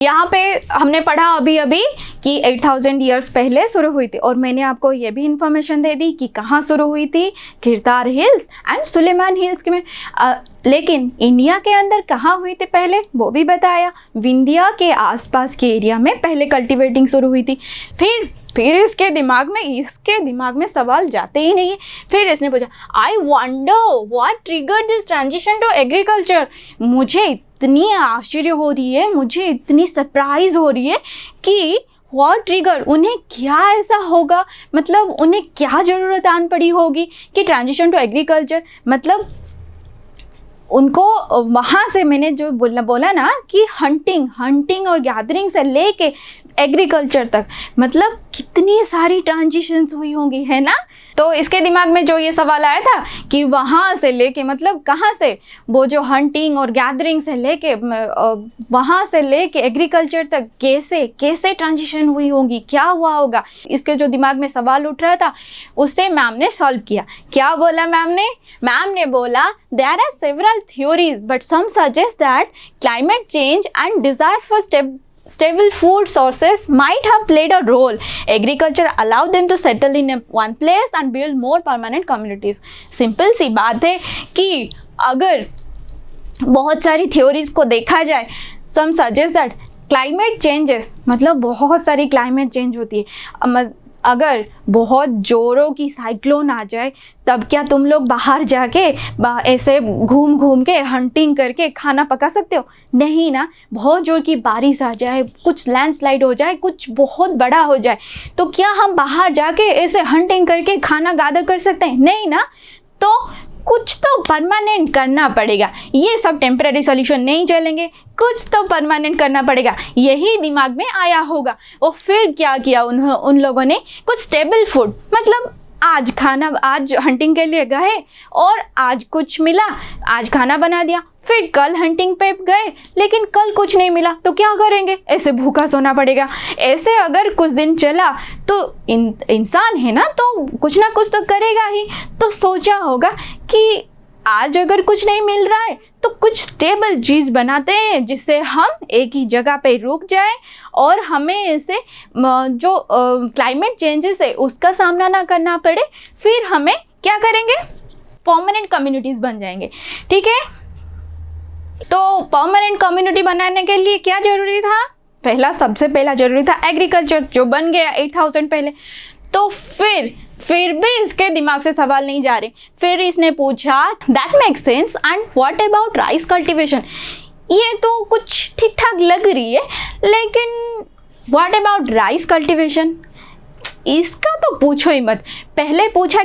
यहाँ पे हमने पढ़ा अभी अभी कि 8000 ईयर्स पहले शुरू हुई थी, और मैंने आपको ये भी इंफॉर्मेशन दे दी कि कहाँ शुरू हुई थी, खिरतार हिल्स एंड सुलेमान हिल्स में। लेकिन इंडिया के अंदर कहाँ हुई थी पहले, वो भी बताया। विंध्या के आसपास के एरिया में पहले कल्टिवेटिंग शुरू हुई थी। फिर इसके दिमाग में सवाल जाते ही नहीं है। फिर इसने पूछा, I wonder what triggered this transition to agriculture. मुझे इतनी आश्चर्य हो रही है, मुझे इतनी सरप्राइज हो रही है कि व्हाट ट्रिगर, उन्हें क्या ऐसा होगा, मतलब उन्हें क्या ज़रूरत आन पड़ी होगी कि ट्रांजिशन टू एग्रीकल्चर, मतलब उनको वहाँ से मैंने जो बोला ना कि हंटिंग और गैदरिंग से लेके एग्रीकल्चर तक, मतलब कितनी सारी ट्रांजिशंस हुई होंगी, है ना। तो इसके दिमाग में जो ये सवाल आया था कि वहाँ से लेके, मतलब कहाँ से, वो जो हंटिंग और गैदरिंग से लेके वहाँ से लेके एग्रीकल्चर तक कैसे ट्रांजिशन हुई होगी, क्या हुआ होगा, इसके जो दिमाग में सवाल उठ रहा था उससे मैम ने सॉल्व किया। क्या बोला मैम ने बोला, there are several theories but some suggest that climate change and desire for stable food sources might have played a role. Agriculture allowed them to settle in one place and build more permanent communities. Simple सी बात है कि अगर बहुत सारी theories को देखा जाए, some suggest that climate changes, मतलब बहुत सारी क्लाइमेट चेंज होती है। अगर बहुत जोरों की साइक्लोन आ जाए तब क्या तुम लोग बाहर जाके ऐसे घूम के हंटिंग करके खाना पका सकते हो? नहीं ना। बहुत जोर की बारिश आ जाए, कुछ लैंडस्लाइड हो जाए, कुछ बहुत बड़ा हो जाए, तो क्या हम बाहर जाके ऐसे हंटिंग करके खाना गैदर कर सकते हैं? नहीं ना। तो कुछ तो परमानेंट करना पड़ेगा, ये सब टेम्पररी सॉल्यूशन नहीं चलेंगे, कुछ तो परमानेंट करना पड़ेगा, यही दिमाग में आया होगा। और फिर क्या किया उन लोगों ने, कुछ स्टेबल फूड, मतलब आज हंटिंग के लिए गए और आज कुछ मिला, आज खाना बना दिया, फिर कल हंटिंग पे गए लेकिन कल कुछ नहीं मिला, तो क्या करेंगे? ऐसे भूखा सोना पड़ेगा। ऐसे अगर कुछ दिन चला तो इंसान है ना, तो कुछ ना कुछ तो करेगा ही। तो सोचा होगा कि आज अगर कुछ नहीं मिल रहा है तो कुछ स्टेबल चीज़ बनाते हैं जिससे हम एक ही जगह पे रुक जाए और हमें ऐसे जो क्लाइमेट चेंजेस है उसका सामना ना करना पड़े। फिर हमें क्या करेंगे, परमानेंट कम्युनिटीज़ बन जाएंगे। ठीक है, तो परमानेंट कम्युनिटी बनाने के लिए क्या ज़रूरी था? सबसे पहला ज़रूरी था एग्रीकल्चर, जो बन गया 8000 पहले। तो फिर भी इसके दिमाग से सवाल नहीं जा रहे। फिर इसने पूछा, that makes sense, and what about rice cultivation. ये तो कुछ ठीक ठाक लग रही है, लेकिन व्हाट अबाउट राइस कल्टीवेशन, इसका तो पूछो ही मत। पहले पूछा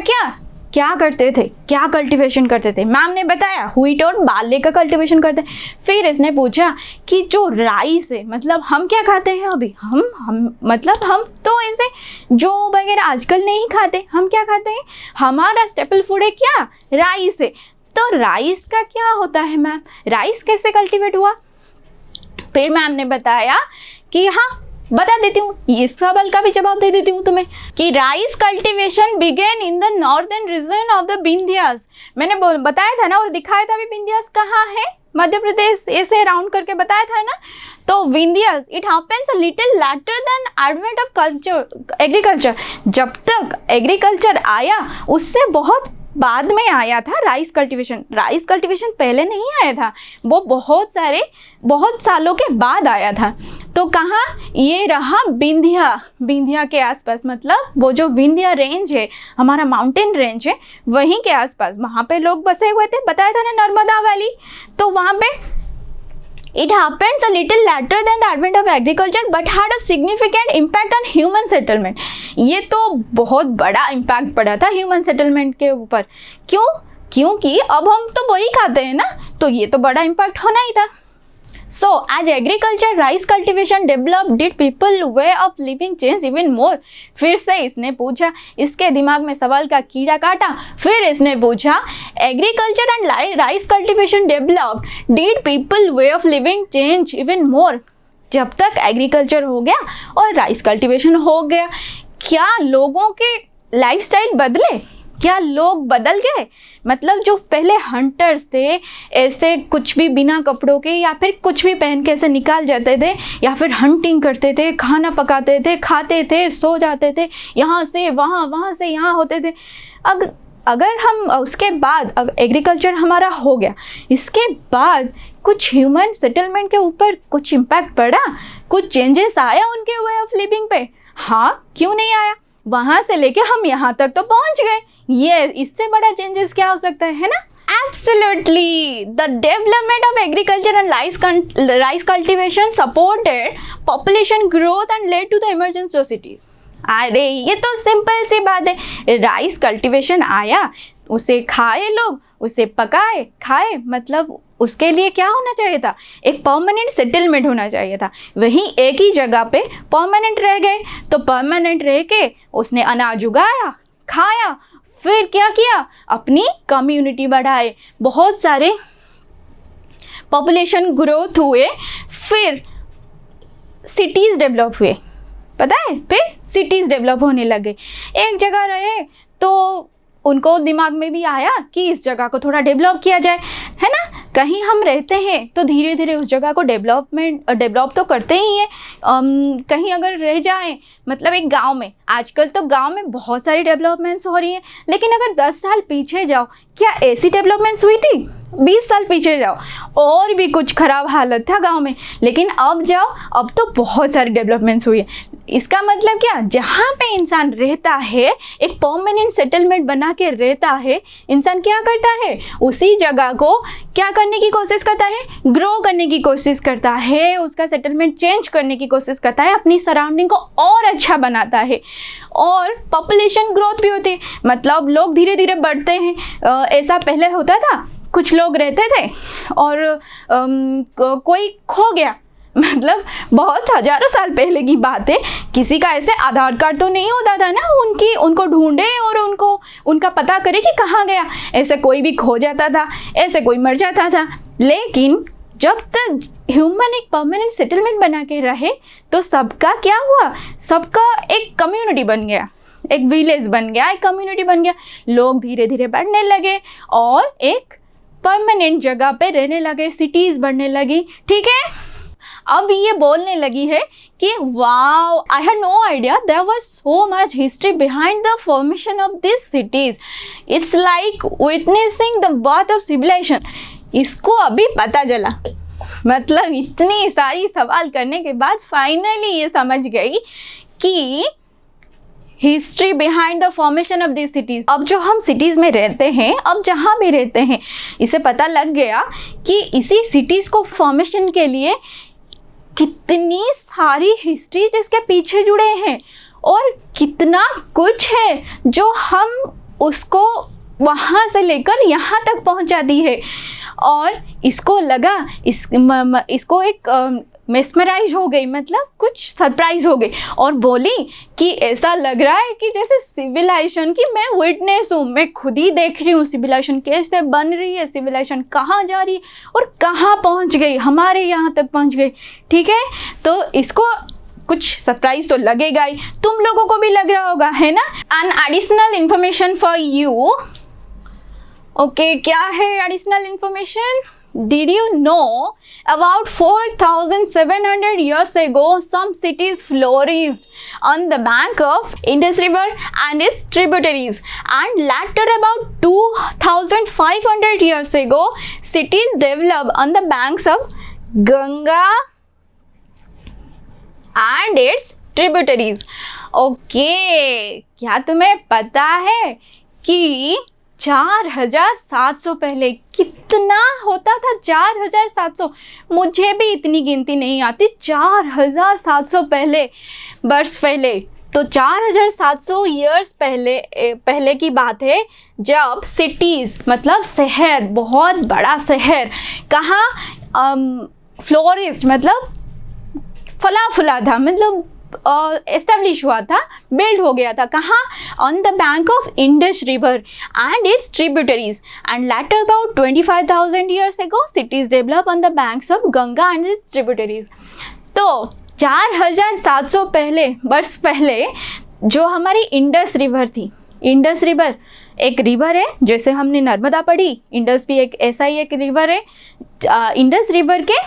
क्या करते थे, क्या कल्टीवेशन करते थे? मैम ने बताया व्हीट और बार्ले का कल्टीवेशन करते हैं। फिर इसने पूछा कि जो राइस है, मतलब हम क्या खाते हैं अभी, हम तो ऐसे जो वगैरह आजकल नहीं खाते, हम क्या खाते हैं, हमारा स्टेपल फूड है क्या, राइस है। तो राइस का क्या होता है मैम, राइस कैसे कल्टीवेट हुआ? फिर मैम ने बताया कि हाँ, बता देती हूँ, इस सवाल का भी जवाब दे देती हूँ तुम्हें कि rice cultivation began in the northern region of the Vindhyas. मैंने बताया था ना और दिखाया था भी, विंध्यास कहाँ है, मध्य प्रदेश, ऐसे राउंड करके बताया था ना। तो Vindhyas, it happens a little later then advent of agriculture. जब तक एग्रीकल्चर आया उससे बहुत बाद में आया था राइस कल्टीवेशन। राइस कल्टीवेशन पहले नहीं आया था, वो बहुत सालों के बाद आया था। तो कहाँ, ये रहा विंध्या के आसपास, मतलब वो जो विंध्या रेंज है, हमारा माउंटेन रेंज है, वहीं के आसपास, वहाँ पे लोग बसे हुए थे। बताया था ना नर्मदा वैली, तो वहाँ पे It happens a little later than the advent of agriculture but had a significant impact on human settlement. ये तो बहुत बड़ा इम्पैक्ट पड़ा था ह्यूमन सेटलमेंट के ऊपर। क्योंकि अब हम तो वही खाते हैं ना, तो ये तो बड़ा इम्पैक्ट होना ही था। So as agriculture, rice cultivation developed, did people way of living change even more? फिर से इसने पूछा, इसके दिमाग में सवाल का कीड़ा काटा। फिर इसने पूछा, agriculture and rice cultivation developed, did people way of living change even more? जब तक एग्रीकल्चर हो गया और राइस कल्टीवेशन हो गया, क्या लोगों के लाइफस्टाइल बदले? क्या लोग बदल गए? मतलब जो पहले हंटर्स थे, ऐसे कुछ भी बिना कपड़ों के या फिर कुछ भी पहन के ऐसे निकाल जाते थे, या फिर हंटिंग करते थे, खाना पकाते थे, खाते थे, सो जाते थे, यहाँ से वहाँ, वहाँ से यहाँ होते थे। अगर हम उसके बाद एग्रीकल्चर हमारा हो गया, इसके बाद कुछ ह्यूमन सेटलमेंट के ऊपर कुछ इम्पैक्ट पड़ा, कुछ चेंजेस आया उनके वे ऑफ लिविंग पे? हाँ, क्यों नहीं आया? वहाँ से लेके हम यहाँ तक तो पहुँच गए। ये इससे बड़ा चेंजेस क्या हो सकता है ना? Absolutely, the development of agriculture and rice cultivation supported population growth and led to the emergence of cities. अरे ये तो सिंपल सी बात है, राइस कल्टीवेशन आया, उसे खाए लोग, उसे पकाए खाए, मतलब उसके लिए क्या होना चाहिए था? एक परमानेंट सेटलमेंट होना चाहिए था। वहीं एक ही जगह पे परमानेंट रह गए, तो परमानेंट रह के उसने अनाज उगाया, खाया, फिर क्या किया? अपनी कम्युनिटी बढ़ाए, बहुत सारे पॉपुलेशन ग्रोथ हुए, फिर सिटीज़ डेवलप हुए। पता है, फिर सिटीज़ डेवलप होने लगे। एक जगह रहे तो उनको दिमाग में भी आया कि इस जगह को थोड़ा डेवलप किया जाए, है ना? कहीं हम रहते हैं तो धीरे धीरे उस जगह को डेवलप तो करते ही हैं। कहीं अगर रह जाएं, मतलब एक गांव में, आजकल तो गांव में बहुत सारी डेवलपमेंट्स हो रही हैं, लेकिन अगर 10 साल पीछे जाओ, क्या ऐसी डेवलपमेंट्स हुई थी? 20 साल पीछे जाओ, और भी कुछ ख़राब हालत था गांव में, लेकिन अब जाओ, अब तो बहुत सारी डेवलपमेंट्स हुई है। इसका मतलब क्या? जहाँ पे इंसान रहता है, एक परमानेंट सेटलमेंट बना के रहता है, इंसान क्या करता है? उसी जगह को क्या करने की कोशिश करता है? ग्रो करने की कोशिश करता है, उसका सेटलमेंट चेंज करने की कोशिश करता है, अपनी सराउंडिंग को और अच्छा बनाता है, और पॉपुलेशन ग्रोथ भी होती है, मतलब लोग धीरे धीरे बढ़ते हैं। ऐसा पहले होता था, कुछ लोग रहते थे और कोई खो गया, मतलब बहुत हजारों साल पहले की बात है, किसी का ऐसे आधार कार्ड तो नहीं होता था ना, उनको ढूंढे और उनका पता करे कि कहाँ गया। ऐसे कोई भी खो जाता था, ऐसे कोई मर जाता था। लेकिन जब तक ह्यूमन एक परमानेंट सेटलमेंट बना के रहे, तो सबका क्या हुआ? सबका एक कम्युनिटी बन गया, एक विलेज बन गया, एक कम्युनिटी बन गया। लोग धीरे धीरे बढ़ने लगे और एक परमानेंट जगह पे रहने लगे, सिटीज़ बढ़ने लगी। ठीक है, अब ये बोलने लगी है कि wow, I had no idea there was so much history behind the formation of this cities. It's like witnessing the birth of civilization. इसको अभी पता चला, मतलब इतनी सारी सवाल करने के बाद फाइनली ये समझ गई कि history behind the formation of this cities. अब जो हम सिटीज़ में रहते हैं, अब जहाँ भी रहते हैं, इसे पता लग गया कि इसी सिटीज़ को फॉर्मेशन के लिए कितनी सारी हिस्ट्रीज इसके पीछे जुड़े हैं, और कितना कुछ है जो हम उसको वहाँ से लेकर यहाँ तक पहुँचा दी है। और इसको लगा, इसको एक मेस्मराइज हो गई, मतलब कुछ सरप्राइज हो गई, और बोली कि ऐसा लग रहा है कि जैसे सिविलाइजेशन की मैं विटनेस हूँ, मैं खुद ही देख रही हूँ सिविलाइजेशन कैसे बन रही है, सिविलाइजेशन कहाँ जा रही है और कहाँ पहुँच गई, हमारे यहाँ तक पहुँच गई। ठीक है, तो इसको कुछ सरप्राइज तो लगेगा ही, तुम लोगों को भी लग रहा होगा, है ना? An additional information for you. Okay, क्या है additional information? Did you know about 4,700 years ago some cities flourished on the bank of Indus River and its tributaries, and later about 2,500 years ago cities developed on the banks of Ganga and its tributaries. Okay, क्या तुम्हें पता है कि 4,700 पहले कितना होता था? 4,700, मुझे भी इतनी गिनती नहीं आती। 4,700 वर्ष पहले, तो 4,700 ईयर्स पहले की बात है, जब सिटीज़ मतलब शहर, बहुत बड़ा शहर, कहाँ फ्लोरिस्ट मतलब फला फुला था, मतलब एस्टेब्लिश हुआ था, बिल्ड हो गया था। कहाँ? On the bank of Indus river and it's tributaries, and later about 25,000 years ago cities develop on the banks of Ganga and it's tributaries. तो 4,700 वर्ष पहले जो हमारी इंडस रिवर थी, इंडस रिवर एक रिवर है, जैसे हमने नर्मदा पढ़ी, इंडस भी एक ऐसा ही एक रिवर है। इंडस रिवर के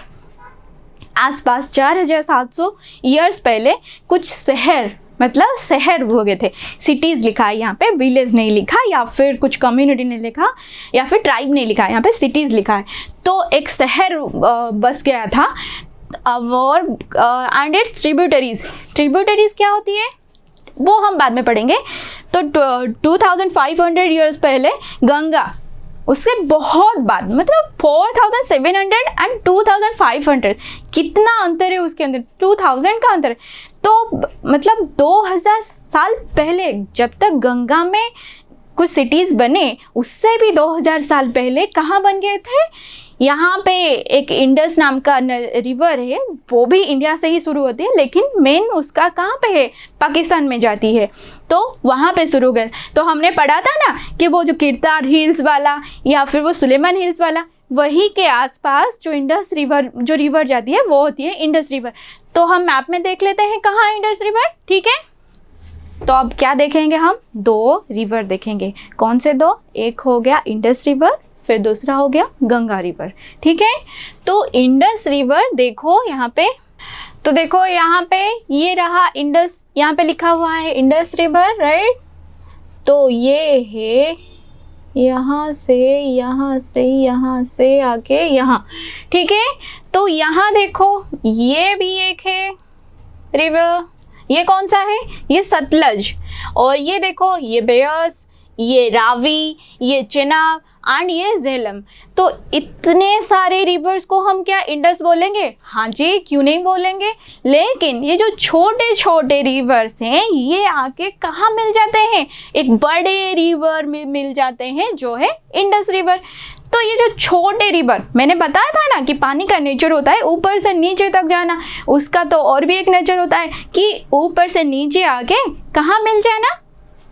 आसपास 4700 ईयर्स पहले कुछ शहर, मतलब शहर हो गए थे। सिटीज़ लिखा है यहाँ पे, विलेज नहीं लिखा, या फिर कुछ कम्युनिटी नहीं लिखा, या फिर ट्राइब नहीं लिखा है, यहाँ पे सिटीज़ लिखा है। तो एक शहर बस गया था, और एंड इट्स ट्रिब्यूटरीज क्या होती है वो हम बाद में पढ़ेंगे। तो 2500 ईयर्स पहले गंगा, उससे बहुत बाद, मतलब 4700 एंड 2500, कितना अंतर है उसके अंदर, 2000 का अंतर है। तो मतलब 2000 साल पहले जब तक गंगा में कुछ सिटीज़ बने, उससे भी 2000 साल पहले कहाँ बन गए थे, यहाँ पे एक इंडस नाम का रिवर है, वो भी इंडिया से ही शुरू होती है, लेकिन मेन उसका कहाँ पे है, पाकिस्तान में जाती है, तो वहाँ पे शुरू गए। तो हमने पढ़ा था ना कि वो जो किरतार हिल्स वाला या फिर वो सुलेमान हिल्स वाला, वही के आसपास जो इंडस रिवर, जो रिवर जाती है वो होती है इंडस रिवर। तो हम मैप में देख लेते हैं कहाँ है इंडस रिवर, ठीक है। तो अब क्या देखेंगे हम, 2 रिवर देखेंगे। कौन से 2? एक हो गया इंडस रिवर, फिर दूसरा हो गया गंगा रिवर, ठीक है। तो इंडस रिवर देखो यहाँ पे, तो देखो यहाँ पे ये रहा इंडस, यहाँ पे लिखा हुआ है इंडस रिवर, राइट। तो ये है यहाँ से यहाँ से यहाँ से आके यहाँ, ठीक है। तो यहाँ देखो ये भी एक है रिवर, ये कौन सा है, ये सतलज। और ये देखो ये बेयस, ये रावी, ये चेनाब एंड ये झेलम। तो इतने सारे रिवर्स को हम क्या इंडस बोलेंगे? हाँ जी, क्यों नहीं बोलेंगे। लेकिन ये जो छोटे छोटे रिवर्स हैं ये आके कहाँ मिल जाते हैं? एक बड़े रिवर में मिल जाते हैं जो है इंडस रिवर। तो ये जो छोटे रिवर, मैंने बताया था ना कि पानी का नेचर होता है ऊपर से नीचे तक जाना, उसका तो और भी एक नेचर होता है कि ऊपर से नीचे आके कहाँ मिल जाना,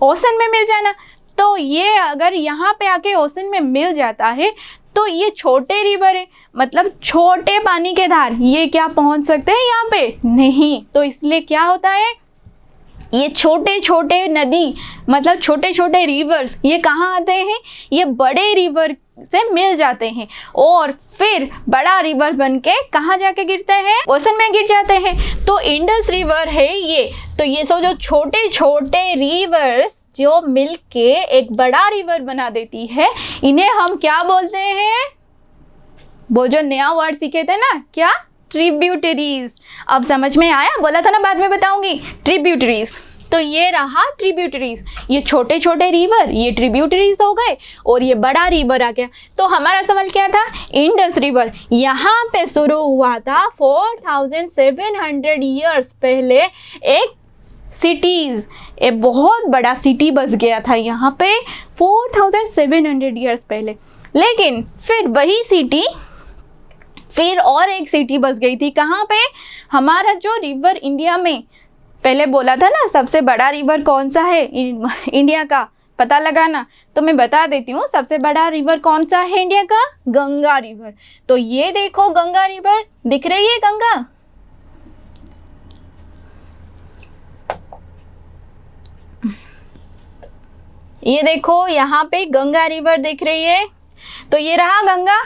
ओशन में मिल जाना। तो ये अगर यहाँ पे आके ओशन में मिल जाता है तो ये छोटे रिवर है, मतलब छोटे पानी के धार, ये क्या पहुँच सकते हैं यहाँ पे? नहीं। तो इसलिए क्या होता है, ये छोटे छोटे नदी, मतलब छोटे छोटे रिवर्स, ये कहाँ आते हैं? ये बड़े रिवर से मिल जाते हैं और फिर बड़ा रिवर बनके कहाँ जाके गिरते हैं? ओशन में गिर जाते हैं। तो इंडस रिवर है ये। तो ये सब जो छोटे छोटे रिवर्स जो मिलके एक बड़ा रिवर बना देती है, इन्हें हम क्या बोलते हैं? वो जो नया वर्ड सीखे थे ना, क्या? ट्रिब्यूटरीज। अब समझ में आया? बोला था ना बाद में बताऊंगी, ट्रिब्यूटरीज। तो ये रहा ट्रिब्यूटरीज, ये छोटे छोटे रिवर, ये ट्रिब्यूटरीज हो गए और ये बड़ा रिवर आ गया। तो हमारा सवाल क्या था? इंडस रिवर यहाँ पे शुरू हुआ था 4700 ईयर्स पहले। एक सिटीज, एक बहुत बड़ा सिटी बस गया था यहाँ पे 4700 ईयर्स पहले। लेकिन फिर वही सिटी, फिर और एक सिटी बस गई थी कहाँ पे? हमारा जो रिवर इंडिया में, पहले बोला था ना सबसे बड़ा रिवर कौन सा है इंडिया का, पता लगाना। तो मैं बता देती हूँ सबसे बड़ा रिवर कौन सा है इंडिया का? गंगा रिवर। तो ये देखो गंगा रिवर दिख रही है, गंगा। ये देखो यहाँ पे गंगा रिवर दिख रही है। तो ये रहा गंगा।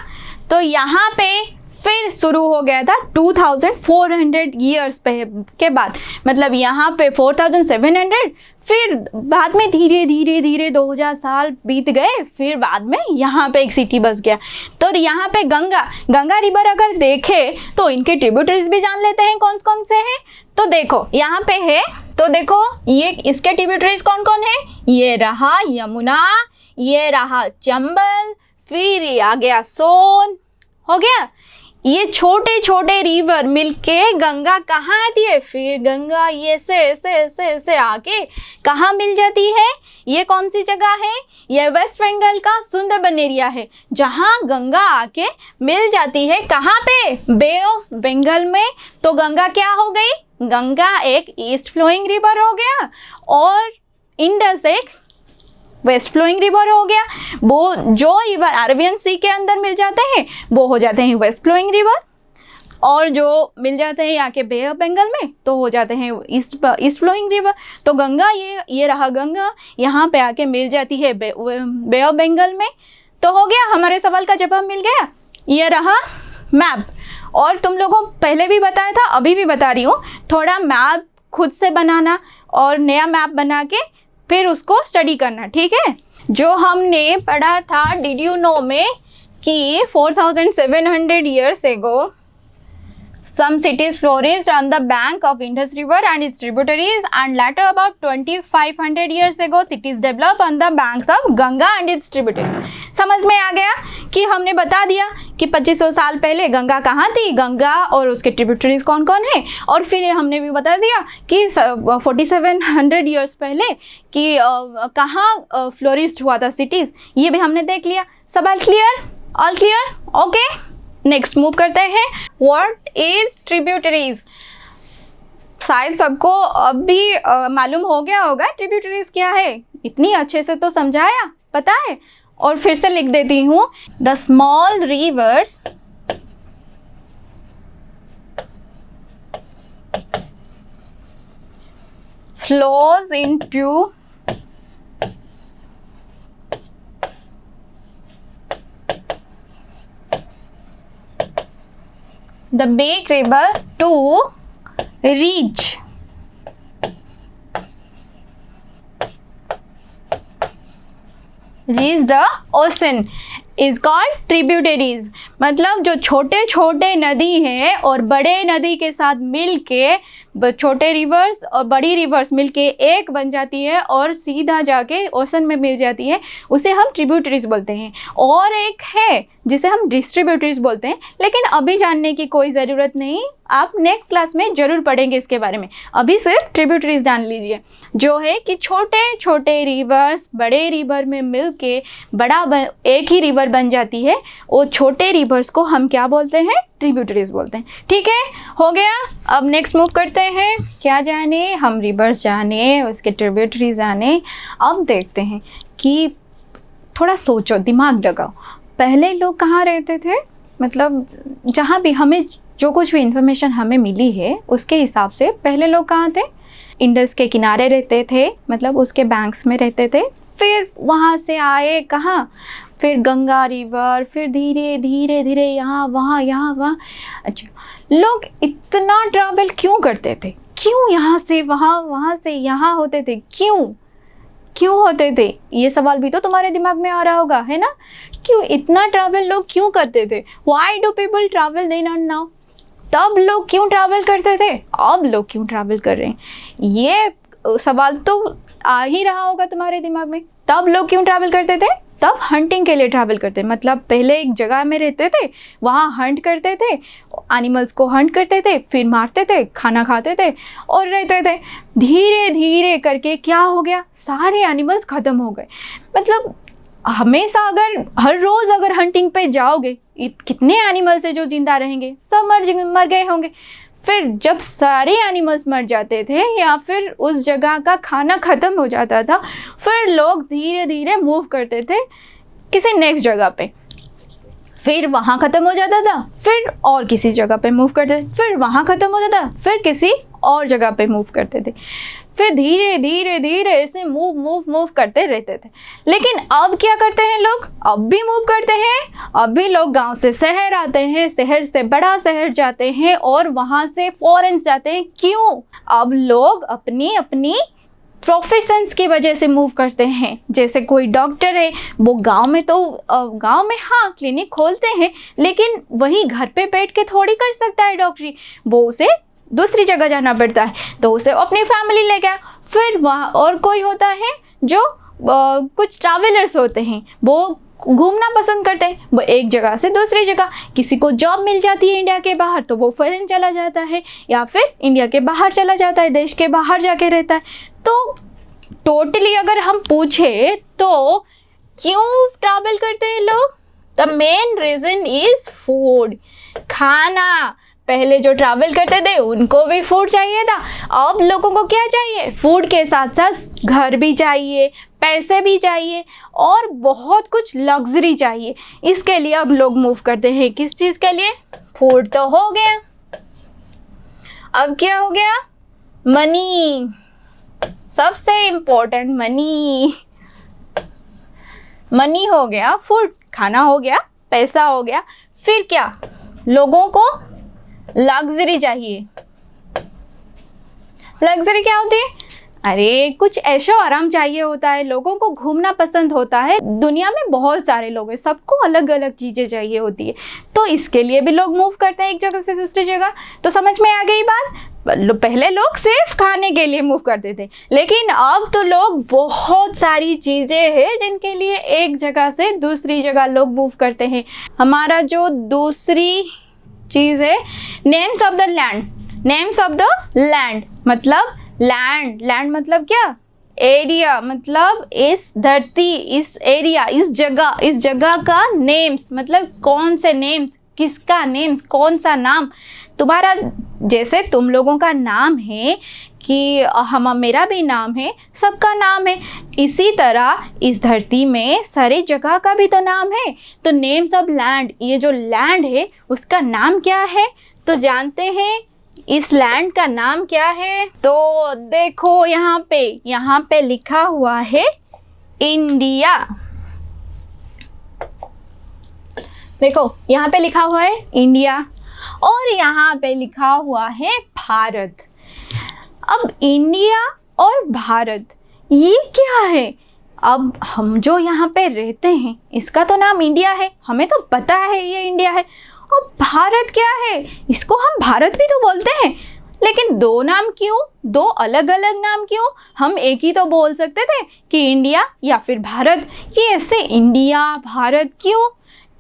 तो यहाँ पे फिर शुरू हो गया था 2400 ईयर्स के बाद, मतलब यहाँ पे 4700, फिर बाद में धीरे धीरे धीरे 2000 साल बीत गए, फिर बाद में यहाँ पे एक सिटी बस गया। तो यहाँ पे गंगा रिवर अगर देखे तो इनके ट्रिब्यूटरीज भी जान लेते हैं कौन कौन से हैं। तो देखो यहाँ पे है, तो देखो ये इसके ट्रिब्यूटरीज कौन कौन है? ये रहा यमुना, ये रहा चंबल, फिर ये आ गया सोन, हो गया। ये छोटे छोटे रिवर मिलके गंगा कहाँ आती है? फिर गंगा ये ऐसे आके कहाँ मिल जाती है? ये कौन सी जगह है? ये वेस्ट बंगाल का सुंदरबन एरिया है, जहाँ गंगा आके मिल जाती है। कहाँ पे? बे ऑफ बंगाल में। तो गंगा क्या हो गई? गंगा एक ईस्ट फ्लोइंग रिवर हो गया और इंडस एक वेस्ट फ्लोइंग रिवर हो गया। वो जो रिवर अरेबियन सी के अंदर मिल जाते हैं वो हो जाते हैं वेस्ट फ्लोइंग रिवर। और जो मिल जाते हैं यहाँ के बे ऑफ बंगाल में तो हो जाते हैं ईस्ट फ्लोइंग रिवर। तो गंगा ये रहा गंगा, यहाँ पे आके मिल जाती है बे ऑफ बंगाल में। तो हो गया, हमारे सवाल का जवाब मिल गया। ये रहा मैप। और तुम लोगों पहले भी बताया था, अभी भी बता रही हूँ, थोड़ा मैप खुद से बनाना और नया मैप बना के फिर उसको स्टडी करना, ठीक है। जो हमने पढ़ा था डिड यू नो में कि 4700 years ago some cities flourished on the bank of Indus River and its tributaries, and later about 2500 years ago cities developed on the banks of Ganga and its tributaries। समझ में आ गया कि हमने बता दिया कि 2500 साल पहले गंगा कहाँ थी, गंगा और उसके ट्रिब्यूटरीज कौन कौन है। और फिर हमने भी बता दिया कि 4700 ईयर्स पहले कि कहाँ फ्लोरिस्ड हुआ था सिटीज़, ये भी हमने देख लिया। सवाल clear? All clear? Okay, next move करते हैं। What is tributaries? शायद सबको अभी मालूम हो गया होगा ट्रिब्यूटरीज क्या है, इतनी अच्छे से तो समझाया, पता है। और फिर से लिख देती हूँ, the small reverse flows into the big river to reach the ocean is called tributaries। मतलब जो छोटे छोटे नदी हैं और बड़े नदी के साथ मिल के छोटे रिवर्स और बड़ी रिवर्स मिलके एक बन जाती है और सीधा जाके ओशन में मिल जाती है, उसे हम ट्रिब्यूटरीज बोलते हैं। और एक है जिसे हम डिस्ट्रीब्यूटरीज बोलते हैं, लेकिन अभी जानने की कोई ज़रूरत नहीं, आप नेक्स्ट क्लास में ज़रूर पढ़ेंगे इसके बारे में। अभी सिर्फ ट्रिब्यूटरीज जान लीजिए, जो है कि छोटे छोटे रिवर्स बड़े रिवर में मिल के एक ही रिवर बन जाती है। वो छोटे रिवर्स को हम क्या बोलते हैं? ट्रिब्यूटरीज बोलते हैं। ठीक है, हो गया। अब नेक्स्ट मूव करते हैं। क्या जाने? हम रिवर्स जाने, उसके ट्रिब्यूटरीज जाने। अब देखते हैं कि थोड़ा सोचो, दिमाग लगाओ, पहले लोग कहाँ रहते थे? मतलब जहाँ भी हमें जो कुछ भी इंफॉर्मेशन हमें मिली है उसके हिसाब से पहले लोग कहाँ थे? इंडस के किनारे रहते थे, मतलब उसके बैंक्स में रहते थे। फिर वहाँ से आए कहाँ? फिर गंगा रिवर, फिर धीरे धीरे धीरे यहाँ वहाँ। अच्छा, लोग इतना ट्रैवल क्यों करते थे? क्यों यहाँ से वहाँ से यहाँ होते थे? क्यों होते थे? ये सवाल भी तो तुम्हारे दिमाग में आ रहा होगा, है ना? क्यों इतना ट्रैवल लोग क्यों करते थे? Why do people travel then and now? तब लोग क्यों ट्रैवल करते थे, अब लोग क्यों ट्रैवल कर रहे हैं? ये सवाल तो आ ही रहा होगा तुम्हारे दिमाग में। तब लोग क्यों ट्रैवल करते थे? तब हंटिंग के लिए ट्रैवल करते, मतलब पहले एक जगह में रहते थे, वहाँ हंट करते थे, एनिमल्स को हंट करते थे, फिर मारते थे, खाना खाते थे और रहते थे। धीरे धीरे करके क्या हो गया? सारे एनिमल्स ख़त्म हो गए। मतलब हमेशा अगर हर रोज़ अगर हंटिंग पे जाओगे, कितने एनिमल्स है जो जिंदा रहेंगे? सब मर गए होंगे। फिर जब सारे एनिमल्स मर जाते थे या फिर उस जगह का खाना ख़त्म हो जाता था, फिर लोग धीरे धीरे मूव करते थे किसी नेक्स्ट जगह पे। फिर वहाँ ख़त्म हो जाता था, फिर और किसी जगह पे मूव करते थे, फिर वहाँ ख़त्म हो जाता, फिर किसी और जगह पे मूव करते थे। फिर धीरे धीरे धीरे ऐसे मूव करते रहते थे। लेकिन अब क्या करते हैं लोग? अब भी मूव करते हैं। अब भी लोग गांव से शहर आते हैं, शहर से बड़ा शहर जाते हैं और वहाँ से फॉरेन जाते हैं। क्यों? अब लोग अपनी अपनी प्रोफेशंस की वजह से मूव करते हैं। जैसे कोई डॉक्टर है, वो गांव में हाँ क्लिनिक खोलते हैं, लेकिन वही घर पे बैठ के थोड़ी कर सकता है डॉक्टरी, वो उसे दूसरी जगह जाना पड़ता है, तो उसे अपनी फैमिली ले गया। फिर वहाँ और कोई होता है जो कुछ ट्रैवलर्स होते हैं, वो घूमना पसंद करते हैं, वो एक जगह से दूसरी जगह। किसी को जॉब मिल जाती है इंडिया के बाहर तो वो फॉरेन चला जाता है, या फिर इंडिया के बाहर चला जाता है, देश के बाहर जाके रहता है। तो टोटली अगर हम पूछे तो क्यों ट्रैवल करते हैं लोग? The main reason is food, खाना। पहले जो ट्रैवल करते थे उनको भी फूड चाहिए था, अब लोगों को क्या चाहिए? फूड के साथ साथ घर भी चाहिए, पैसे भी चाहिए और बहुत कुछ लग्जरी चाहिए। इसके लिए अब लोग मूव करते हैं। किस चीज़ के लिए? फूड तो हो गया, अब क्या हो गया? मनी, सबसे इम्पोर्टेंट मनी। मनी हो गया, फूड खाना हो गया, पैसा हो गया। फिर क्या? लोगों को लग्जरी चाहिए। लग्जरी क्या होती है? अरे कुछ ऐशो आराम चाहिए होता है, लोगों को घूमना पसंद होता है। दुनिया में बहुत सारे लोग हैं, सबको अलग अलग चीज़ें चाहिए होती है, तो इसके लिए भी लोग मूव करते हैं एक जगह से दूसरी जगह। तो समझ में आ गई बात? पहले लोग सिर्फ खाने के लिए मूव करते थे, लेकिन अब तो लोग बहुत सारी चीज़ें हैं जिनके लिए एक जगह से दूसरी जगह लोग मूव करते हैं। हमारा जो दूसरी चीज़ है, names of the land. Names of the land मतलब लैंड, लैंड मतलब क्या? एरिया, मतलब इस धरती, इस एरिया, इस जगह का नेम्स मतलब कौन से नेम्स, किसका नेम्स, कौन सा नाम। तुम्हारा जैसे तुम लोगों का नाम है कि मेरा भी नाम है, सबका नाम है, इसी तरह इस धरती में सारी जगह का भी तो नाम है। तो नेम्स ऑफ लैंड, ये जो लैंड है उसका नाम क्या है? तो जानते हैं इस लैंड का नाम क्या है? तो देखो यहाँ पे लिखा हुआ है इंडिया। देखो यहाँ पे लिखा हुआ है इंडिया और यहाँ पे लिखा हुआ है भारत। अब इंडिया और भारत ये क्या है? अब हम जो यहाँ पे रहते हैं इसका तो नाम इंडिया है, हमें तो पता है ये इंडिया है। और भारत क्या है? इसको हम भारत भी तो बोलते हैं, लेकिन दो नाम क्यों? दो अलग अलग नाम क्यों? हम एक ही तो बोल सकते थे कि इंडिया या फिर भारत। ये ऐसे इंडिया भारत क्यों?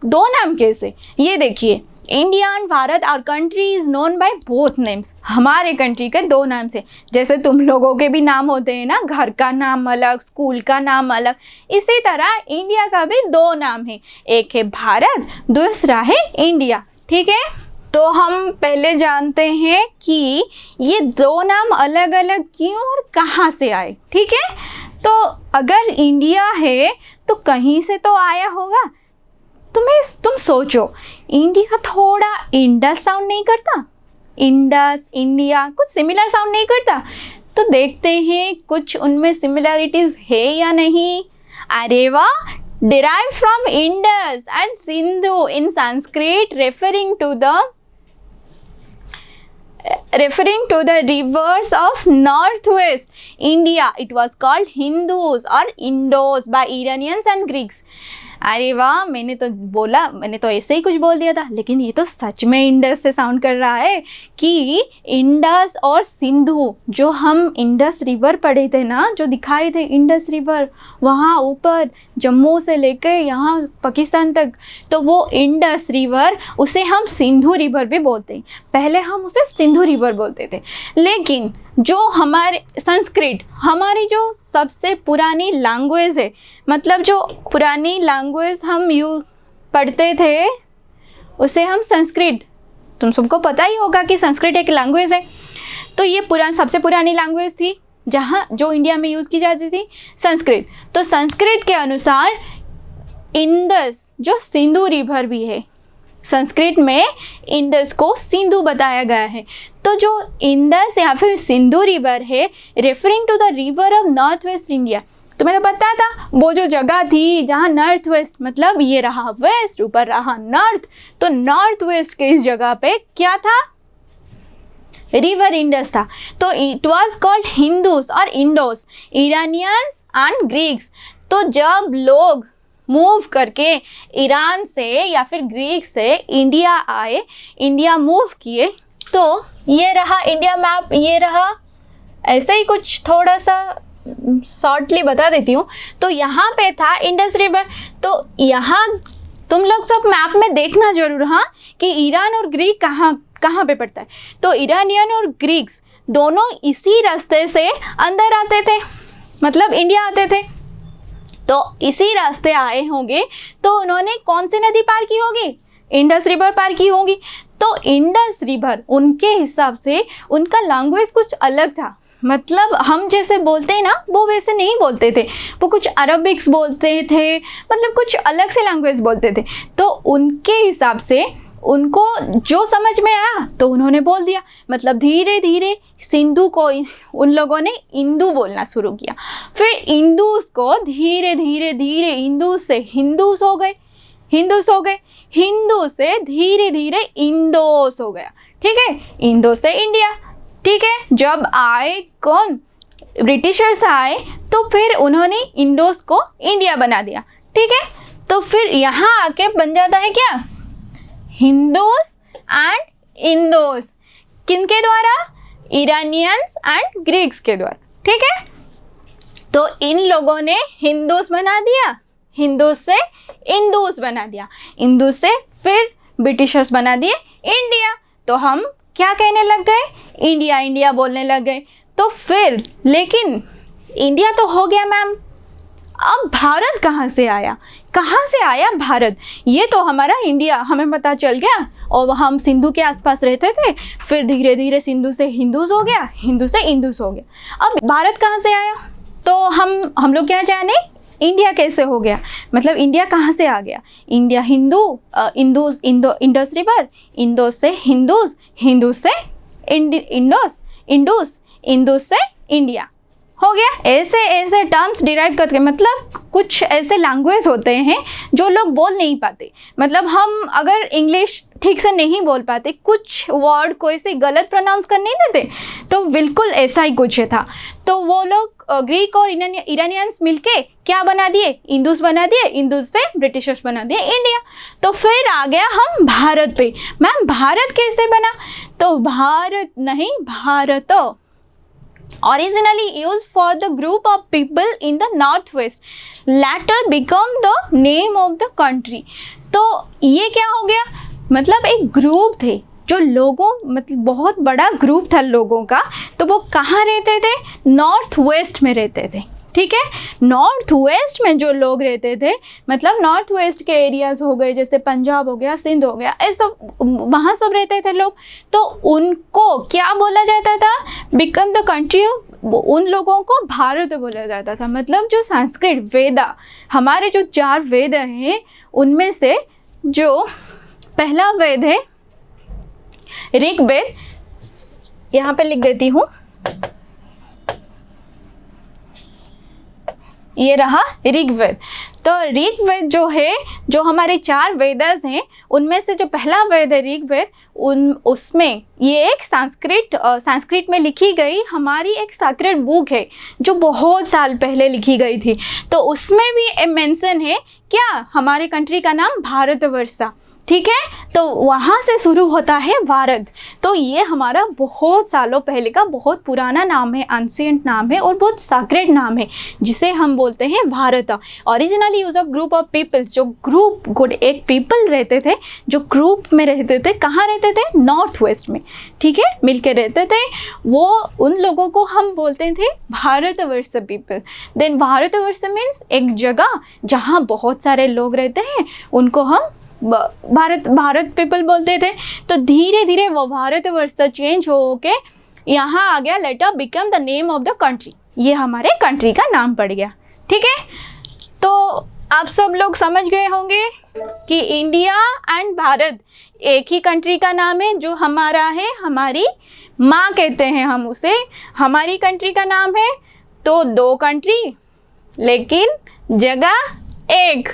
दो नाम कैसे? ये देखिए, India and Bharat our country is known by both names. हमारे कंट्री के दो नाम से, जैसे तुम लोगों के भी नाम होते हैं ना, घर का नाम अलग, स्कूल का नाम अलग, इसी तरह इंडिया का भी दो नाम है, एक है भारत, दूसरा है इंडिया। ठीक है, तो हम पहले जानते हैं कि ये दो नाम अलग अलग क्यों और कहाँ से आए। ठीक है, तो अगर इंडिया है तो कहीं से तो आया होगा। तुम सोचो, इंडिया थोड़ा इंडस साउंड नहीं करता? इंडस, इंडिया कुछ सिमिलर साउंड नहीं करता? तो देखते हैं कुछ उनमें सिमिलरिटीज है या नहीं। अरे वाह, derived from Indus and Sindhu in Sanskrit, referring to the rivers of northwest India. It was called Hindus or Indos by Iranians and Greeks. अरे वाह, मैंने तो ऐसे ही कुछ बोल दिया था, लेकिन ये तो सच में इंडस से साउंड कर रहा है कि इंडस और सिंधु, जो हम इंडस रिवर पढ़े थे ना, जो दिखाए थे इंडस रिवर वहाँ ऊपर जम्मू से लेकर यहाँ पाकिस्तान तक, तो वो इंडस रिवर, उसे हम सिंधु रिवर भी बोलते हैं। पहले हम उसे सिंधु रिवर बोलते थे, लेकिन जो हमारे संस्कृत, हमारी जो सबसे पुरानी लैंग्वेज है, मतलब जो पुरानी लैंग्वेज हम पढ़ते थे उसे हम संस्कृत, तुम सबको पता ही होगा कि संस्कृत एक लैंग्वेज है। तो ये सबसे पुरानी लैंग्वेज थी जो इंडिया में यूज़ की जाती थी, संस्कृत। तो संस्कृत के अनुसार इंडस जो सिंधु रिवर भी है, संस्कृत में इंडस को सिंधु बताया गया है। तो जो इंडस या फिर सिंधु रिवर है, referring to the river of north west India. तुम्हें तो पता था वो जो जगह थी जहाँ नॉर्थ वेस्ट, मतलब ये रहा वेस्ट, ऊपर रहा नॉर्थ, तो नॉर्थ वेस्ट के इस जगह पे क्या था? रिवर इंडस था। तो इट वाज कॉल्ड हिंदूस और इंडोस, इरानियंस एंड ग्रीक्स। तो जब लोग मूव करके ईरान से या फिर ग्रीक से इंडिया आए, इंडिया मूव किए, तो ये रहा इंडिया मैप, ये रहा। ऐसे ही कुछ थोड़ा सा शॉर्टली बता देती हूँ। तो यहाँ पे था इंडस रिवर। तो यहाँ तुम लोग सब मैप में देखना जरूर, हाँ, कि ईरान और ग्रीक कहाँ पे पड़ता है। तो ईरानियन और ग्रीक्स दोनों इसी रास्ते से अंदर आते थे, मतलब इंडिया आते थे। तो इसी रास्ते आए होंगे, तो उन्होंने कौन सी नदी पार की होगी? इंडस रिवर पार की होगी। तो इंडस रिवर, उनके हिसाब से उनका लैंग्वेज कुछ अलग था, मतलब हम जैसे बोलते हैं ना, वो वैसे नहीं बोलते थे, वो कुछ अरबिक्स बोलते थे, मतलब कुछ अलग से लैंग्वेज बोलते थे। तो उनके हिसाब से उनको जो समझ में आया तो उन्होंने बोल दिया। मतलब धीरे धीरे सिंधु को उन लोगों ने इंदू बोलना शुरू किया। फिर इंदूस को धीरे धीरे धीरे इंदूस से हिंदूस हो गए, हिंदू से धीरे धीरे इंडोस हो गया। ठीक है, इंडो से इंडिया। ठीक है, जब आए कौन, ब्रिटिशर्स आए, तो फिर उन्होंने इंडोस को इंडिया बना दिया। ठीक है, तो फिर यहाँ आके बन जाता है क्या, हिंदूस एंड इंडोस। किनके द्वारा, ईरानियंस एंड ग्रीक्स के द्वारा। ठीक है, तो इन लोगों ने हिंदूस बना दिया, हिंदूस से इंडूस बना दिया, इंडूस से फिर ब्रिटिशर्स बना दिए इंडिया। तो हम क्या कहने लग गए, इंडिया इंडिया बोलने लग गए। तो फिर लेकिन इंडिया तो हो गया मैम, अब भारत कहाँ से आया, कहाँ से आया भारत, ये तो हमारा इंडिया हमें पता चल गया और हम सिंधु के आसपास रहते थे, फिर धीरे धीरे सिंधु से हिंदूस हो गया, हिंदू से इंडूस हो गया। अब भारत कहाँ से आया, तो हम लोग क्या जाने, इंडिया कैसे हो गया, मतलब इंडिया कहाँ से आ गया। इंडिया इंडस रिवर, इंडोस से हिंदूस, हिंदूस से इंडूस से इंडिया हो गया। ऐसे ऐसे टर्म्स डिराइव करके, मतलब कुछ ऐसे लैंग्वेज होते हैं जो लोग बोल नहीं पाते। मतलब हम अगर इंग्लिश ठीक से नहीं बोल पाते, कुछ वर्ड को ऐसे गलत प्रोनाउंस कर नहीं देते, तो बिल्कुल ऐसा ही कुछ था। तो वो लोग ग्रीक और ईरानियंस मिलके क्या बना दिए, इंडूस बना दिए, इंडूस से ब्रिटिशर्स बना दिए इंडिया। तो फिर आ गया हम भारत पे। मैम भारत कैसे बना, तो भारत नहीं, Bharat originally used for the group of people in the northwest, later become the name of the country। तो ये क्या हो गया, मतलब एक ग्रुप थे जो लोगों, मतलब बहुत बड़ा ग्रुप था लोगों का। तो वो कहाँ रहते थे, नॉर्थ वेस्ट में रहते थे। ठीक है, नॉर्थ वेस्ट में जो लोग रहते थे, मतलब नॉर्थ वेस्ट के एरियाज हो गए, जैसे पंजाब हो गया, सिंध हो गया, ऐसा वहाँ सब रहते थे लोग। तो उनको क्या बोला जाता था, बिकम द कंट्री, उन लोगों को भारत बोला जाता था। मतलब जो संस्कृत वेदा, हमारे जो 4 वेद हैं, उनमें से जो पहला वेद है ऋग्वेद, यहाँ पे लिख देती हूँ, ये रहा ऋग्वेद। तो ऋग्वेद जो है, जो हमारे 4 वेदस हैं, उनमें से जो पहला वेद है ऋग्वेद, उसमें ये एक संस्कृत में लिखी गई हमारी एक सैक्रेड बुक है, जो बहुत साल पहले लिखी गई थी। तो उसमें भी मेंशन है क्या, हमारे कंट्री का नाम भारतवर्ष। ठीक है, तो वहाँ से शुरू होता है भारत। तो ये हमारा बहुत सालों पहले का बहुत पुराना नाम है, एंशिएंट नाम है और बहुत सैक्रेड नाम है, जिसे हम बोलते हैं Bharat. Originally use of group of peoples, जो ग्रुप एक पीपल रहते थे, जो ग्रुप में रहते थे, कहाँ रहते थे, नॉर्थ वेस्ट में। ठीक है, मिलके रहते थे, वो उन लोगों को हम बोलते थे Bharatvarsh people. Then Bharatvarsh means एक जगह जहाँ बहुत सारे लोग रहते हैं, उनको हम भारत पीपल बोलते थे। तो धीरे धीरे वो भारतवर्ष चेंज हो के यहाँ आ गया, letter become the name of the country, ये हमारे कंट्री का नाम पड़ गया। ठीक है, तो आप सब लोग समझ गए होंगे कि इंडिया एंड भारत एक ही कंट्री का नाम है, जो हमारा है, हमारी माँ कहते हैं हम उसे। हमारी कंट्री का नाम है, तो 2 कंट्री लेकिन जगह एक।